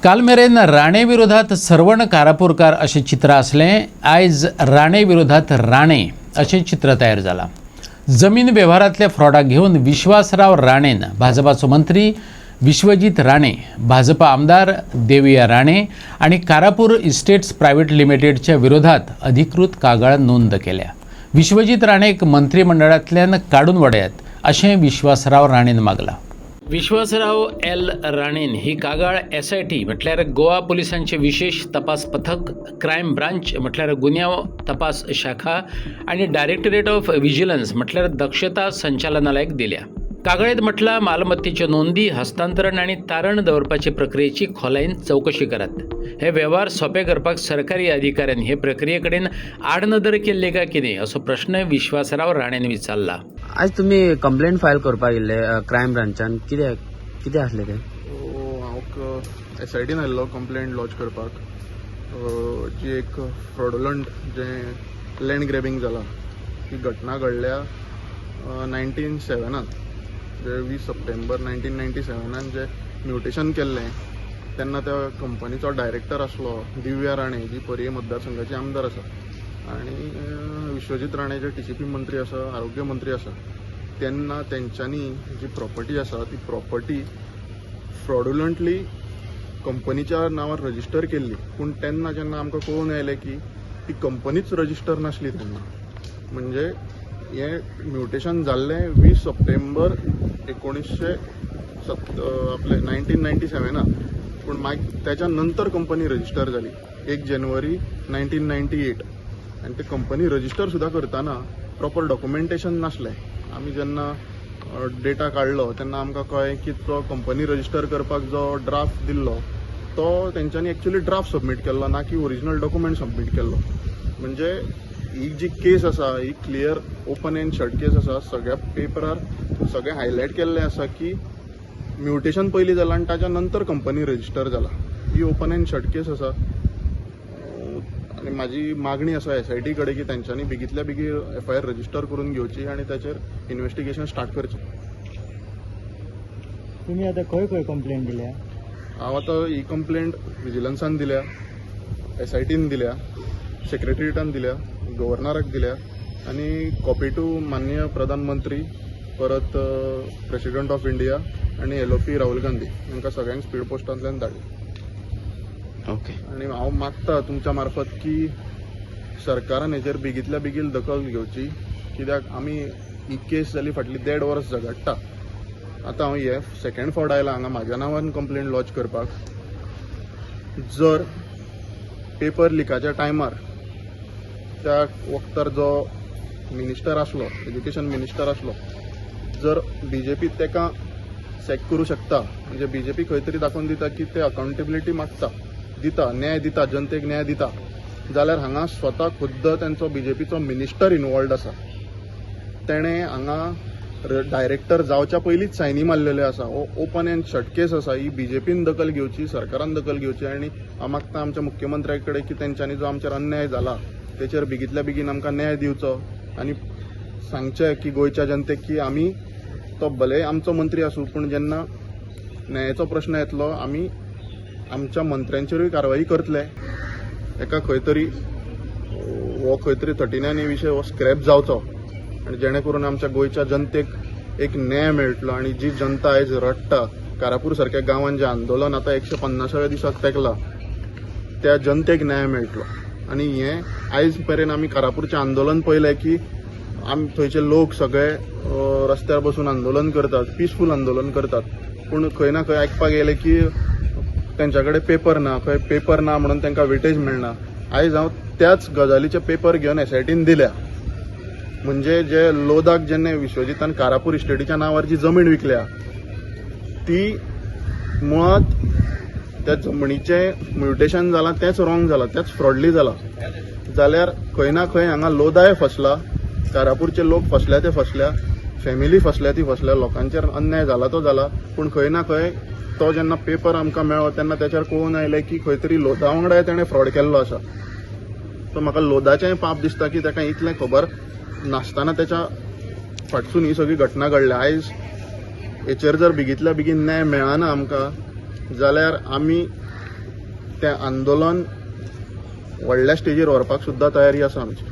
काल मेरेन राणे विरोधात सर्वण कारापूरकार असे चित्र असले आयज राणे विरोधात राणे असे चित्र तयार झाला। जमीन व्यवहारातल्या फ्रॉडाक घेऊन विश्वासराव राणेन भाजपाचो मंत्री विश्वजित राणे, भाजपा आमदार देविया राणे आणि कारापूर इस्टेट्स प्रायव्हेट लिमिटेडच्या विरोधात अधिकृत कागाळ नोंद केल्या। विश्वजित राणेक मंत्रिमंडळातल्यान काढून वडयात असे विश्वासराव राणेन मागला। विश्वासराव एल राणेन ही कागाळ SIT म्हटल्यार गोवा पोलिसांचे विशेष तपास पथक, क्रायम ब्रांच म्हटल्यार गुन्यांव तपास शाखा आणि डायरेक्टरेट ऑफ विजिलन्स म्हटल्यार दक्षता संचालनालयाक दिल्या। कागाळीत म्हटला मालमत्तेचे नोंदी, हस्तांतरण आणि तारण दवरपाचे प्रक्रियेची खोलायेन चौकशी करात। हे व्यवहार सोपे करपाक सरकारी अधिकाऱ्यांनी हे प्रक्रियेकडेन आडनदर केल्ले काय कितें असो प्रश्न विश्वासराव राणेन विचारला। आज तुम्ही कंप्लेंट फायल करपाक गेल्ले क्रायम ब्रांचान, कितें आसले ते? हांव SITन आयल्लो कंप्लेंट लॉन्च करपाक, जी एक फ्रॉडुलंट जे लँड ग्रॅबिंग जाला ही घटना घडल्या 1997 जे 20 सप्टेंबर 1997 जे म्युटेशन केल्लें तेन्ना त्या कंपनीचो डायरेक्टर आसलो दिव्या राणे, जी पर्ये मतदारसंघाची आमदार आसा, आणि विश्वजित राणे जे TCP मंत्री आसा, आरोग्य मंत्री आसा, तेन्ना तेंच्यांनी जी प्रॉपर्टी आसा ती प्रॉपर्टी फ्रॉडुलंटली कंपनीच्या नांवार रजिस्टर केल्ली, पूण तेन्ना जेन्ना आमकां कळून येयलें की ती कंपनीच रजिस्टर नासली तेन्ना, म्हणजे हें म्युटेशन जाल्लें 20 सप्टेंबर 1997 पूण मागीर त्याच्या नंतर कंपनी रजिस्टर जाली 1 जानेवारी 1998, आनी ते कंपनी रजिस्टर सुद्दां करतना प्रॉपर डॉक्युमेंटेशन नासलें। आमी जेन्ना डेटा काडलो तेन्ना आमकां कळ्ळें की तो कंपनी रजिस्टर करपाक जो ड्राफ्ट दिल्लो तो तेंच्यांनी एक्चुअली ड्राफ्ट सबमीट केल्लो, ना की ओरिजिनल डॉक्युमेंट सबमीट केल्लो। म्हणजे ही जी केस आसा ही क्लियर ओपन एंड शट केस आसा। सगळ्या पेपरार सगळें हायलायट केल्लें आसा की म्युटेशन पयलीं जालां आनी ताच्या नंतर कंपनी रजिस्टर जाला। ही ओपन एंड शट केस आसा आनी म्हाजी मागणी आसा SIT कडेन की तेंच्यांनी बेगींतल्या बेगीन FIR रजिस्टर करून घेवची आनी ताचेर इन्व्हेस्टिगेशन स्टार्ट करचें। तुम्ही आता खंय कंप्लेंट दिल्या? हांव आतां ही कंप्लेंट विजिलन्सान दिल्या, SITन दिल्या, सेक्रेटरिएटान दिल्या, गव्हर्नराक दिल्या आनी कॉपी टू माननीय प्रधानमंत्री, परत प्रेसिडेंट ऑफ इंडिया आनी LOP राहुल गांधी हांकां सगळ्यांक स्पीड पोस्टांतल्यान धाडली। ओके। आनी हांव मागता तुमच्या मार्फत की सरकारान हेचेर बेगींतल्या बेगीन दखल घेवची, कित्याक आमी ही केस जाली फाटली 1.5 वर्स झगडटा। आतां हांव हे सेकंड फावट आयलां हांगा म्हाज्या नांवान कंप्लेंट लॉन्च करपाक। जर पेपर लिकाच्या टायमार त्या वक्तार जो मिनिस्टर आसलो, एज्युकेशन मिनिस्टर आसलो, जर BJP तेका सॅक करूं शकता, म्हणजे BJP खंय तरी दाखोवन दिता की ते अकाउंटेबिलिटी मागता, दिता, न्याय दिता, जनतेक न्याय दिता, जाल्यार हांगा स्वता खुद्द तेंचो BJPचो मिनिस्टर इनवॉल्ड आसा। तेणें हांगा डायरेक्टर जावच्या पयलींच सायनी मारलेल्यो आसा। ओपन एंड शट केस आसा। ही BJPन दखल घेवची, सरकारान दखल घेवची आनी हांव मागता आमच्या मुख्यमंत्र्या कडेन की तेंच्यांनी जो आमचेर अन्याय जाला तेचेर बेगींतल्या बेगीन आमकां न्याय दिवचो आनी सांगचें की गोंयच्या जनतेक की आमी तो भले आमचो मंत्री आसूं पूण जेन्ना न्यायाचो प्रश्न येतलो आमी आमच्या मंत्र्यांचेरूय कारवाई करतले। एका खंय तरी 39A विशय हो स्क्रॅप जावचो आनी जेणे करून आमच्या गोंयच्या जनतेक एक न्याय मेळटलो। आनी जी जनता आयज रडटा, कारापूर सारक्या गांवांत जें आंदोलन आतां 150व्या दिसाक तेंकलां, त्या जनतेक न्याय मेळटलो। आनी हें आयज मेरेन आमी कारापूरचें आंदोलन पळयलें की थंयचे लोक सगळे रस्त्यार बसून आंदोलन करतात, पिसफूल आंदोलन करतात, पूण खंय ना खंय आयकपाक येयलें की तेंच्या कडेन पेपर ना, खंय पेपर ना म्हणून तांकां वेटेज मेळना। आयज हांव त्याच गजालीचे पेपर घेवन SITन दिल्या। म्हणजे जे लोदाक जेन्ना विश्वजितान कारापूर इस्टेटीच्या नांवार जी जमीन विकल्या ती मुळात त्या जमनीचें म्युटेशन जालां तेंच रॉंग जालां, तेंच फ्रॉडली जालां, जाल्यार खंय ना खंय हांगा लोदाय फसला, कारापूरचे लोक फसल्या ते फसल्या, फॅमिली फसल्या ती फसल्या, लोकांचेर अन्याय जाला तो जाला, पूण खंय ना खंय तो जेन्ना पेपर आमकां मेळ्ळो तेन्ना त्याचेर कळून आयलें की खंय तरी लोदा वांगडाय तेणें फ्रॉड केल्लो आसा। सो म्हाका लोदाचेंय पाप दिसता की ताका इतलें खबर नासतना त्याच्या फाटसून ही सगळी घटना घडल्या। आयज हेचेर जर बेगींतल्या बेगीन न्याय मेळना आमकां जाल्यार आमी तें आंदोलन व्हडल्या स्टेजीर व्हरपाक सुद्दां तयारी आसा आमची.